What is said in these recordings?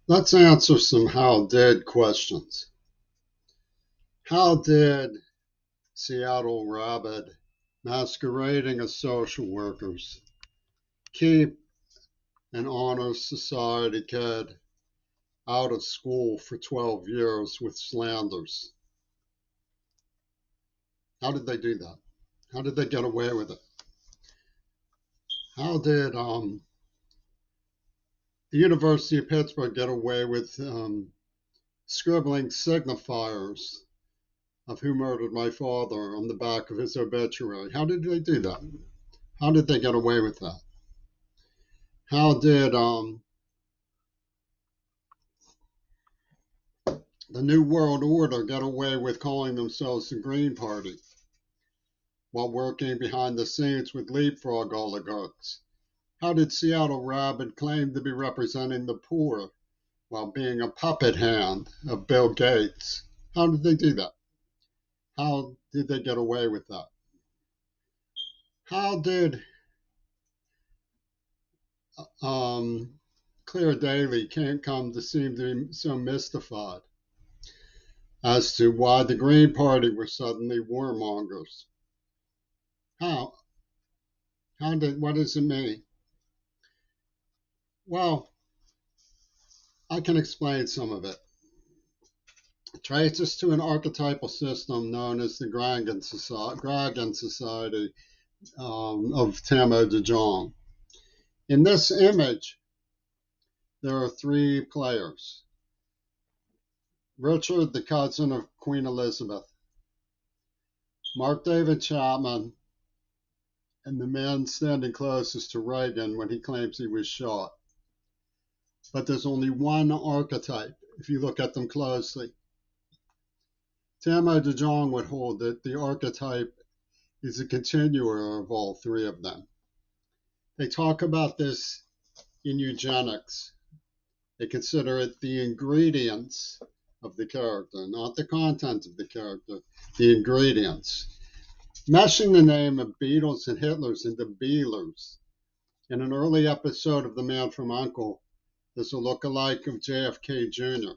Let's answer some how did questions. How did Seattle Rabbit, masquerading as social workers, keep an honor society kid out of school for 12 years with slanders? How did they do that? How did they get away with it? How did the University of Pittsburgh get away with scribbling signifiers of who murdered my father on the back of his obituary? How did they do that? How did they get away with that? How did the New World Order get away with calling themselves the Green Party while working behind the scenes with leapfrog oligarchs? How did Seattle Rabbit claim to be representing the poor while being a puppet hand of Bill Gates? How did they do that? How did they get away with that? How did um, Claire Daly can't come to seem to be so mystified as to why the Green Party were suddenly warmongers? How? What does it mean? Well, I can explain some of it. It traces to an archetypal system known as the Gragan Society of Tamo de Jong. In this image, there are three players. Richard, the cousin of Queen Elizabeth, Mark David Chapman, and the man standing closest to Reagan when he claims he was shot. But there's only one archetype if you look at them closely. Tamo de Jong would hold that the archetype is a continuer of all three of them. They talk about this in eugenics. They consider it the ingredients of the character, not the content of the character, the ingredients. Meshing the name of Beatles and Hitlers into Beelers. In an early episode of The Man from U.N.C.L.E., there's a look-alike of JFK Jr.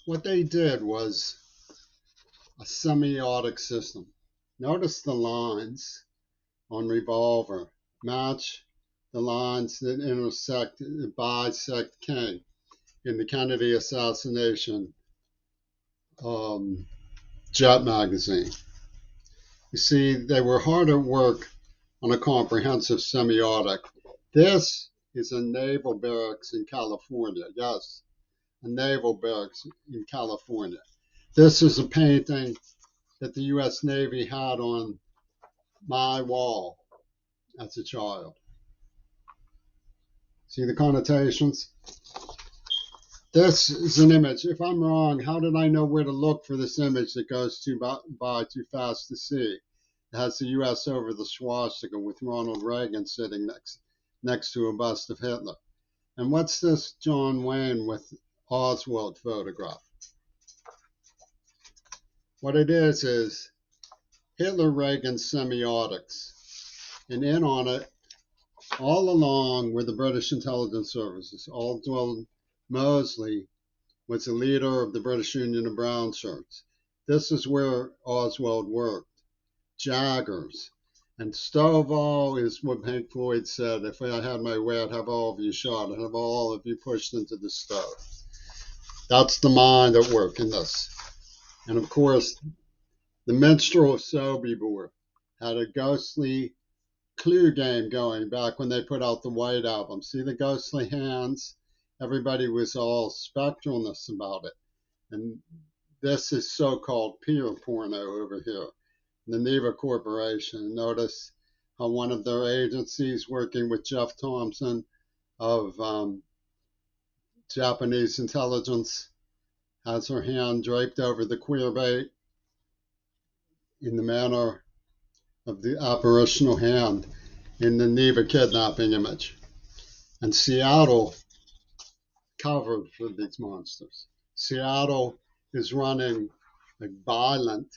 What they did was a semiotic system. Notice the lines on Revolver match the lines that intersect, bisect King in the Kennedy assassination Jet magazine. You see, they were hard at work on a comprehensive semiotic. This is a naval barracks in California. Yes, a naval barracks in California. This is a painting that the U.S. Navy had on my wall as a child. See the connotations? This is an image. If I'm wrong, how did I know where to look for this image that goes by too fast to see? It has the U.S. over the swastika with Ronald Reagan sitting next to a bust of Hitler. And what's this John Wayne with Oswald photograph? What it is Hitler-Reagan semiotics. And in on it, all along were the British intelligence services. Aldwell Mosley was the leader of the British Union of Brown Shirts. This is where Oswald worked. Jaggers. And Stovall is what Pink Floyd said, if I had my way, I'd have all of you shot. I'd have all of you pushed into the stove. That's the mind at work in this. And of course, the minstrel of Sobibor had a ghostly clue game going back when they put out the White Album. See the ghostly hands? Everybody was all spectralness about it. And this is so-called peer porno over here. The Neva Corporation. Notice how one of their agencies working with Jeff Thompson of Japanese intelligence has her hand draped over the queer bait in the manner of the apparitional hand in the Neva kidnapping image. And Seattle covered for these monsters. Seattle is running a violent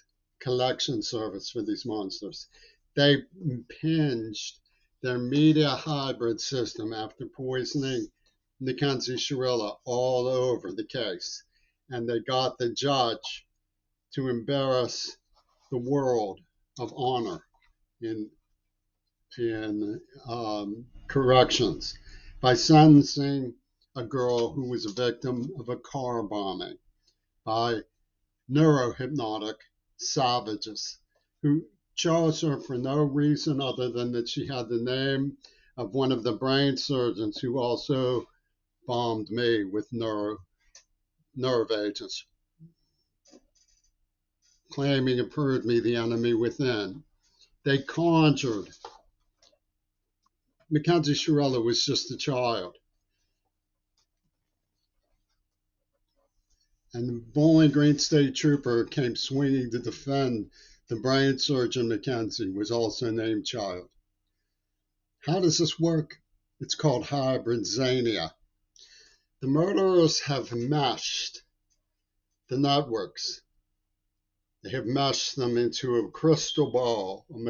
collection service for these monsters. They impinged their media hybrid system after poisoning Mackenzie Shirilla all over the case. And they got the judge to embarrass the world of honor in, in corrections by sentencing a girl who was a victim of a car bombing by neurohypnotic savages who chose her for no reason other than that she had the name of one of the brain surgeons who also bombed me with nerve agents, claiming it proved me the enemy within. They conjured. Mackenzie Shirella was just a child. And the Bowling Green State Trooper came swinging to defend the brain surgeon Mackenzie, was also named child. How does this work? It's called hybridizania. The murderers have meshed the networks. They have meshed them into a crystal ball, and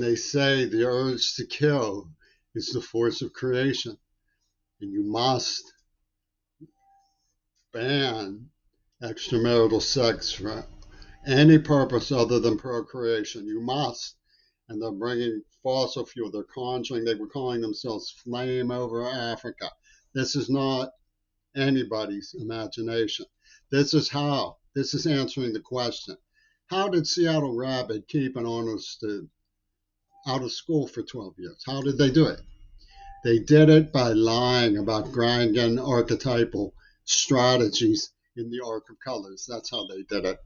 they say the urge to kill is the force of creation, and you must ban extramarital sex for any purpose other than procreation. You must. And they're bringing fossil fuel. They're conjuring. They were calling themselves Flame Over Africa. This is not anybody's imagination. This is how. This is answering the question. How did Seattle Rabbit keep an honor student out of school for 12 years? How did they do it? They did it by lying about Grangan archetypal strategies in the Arc of Colors. That's how they did it.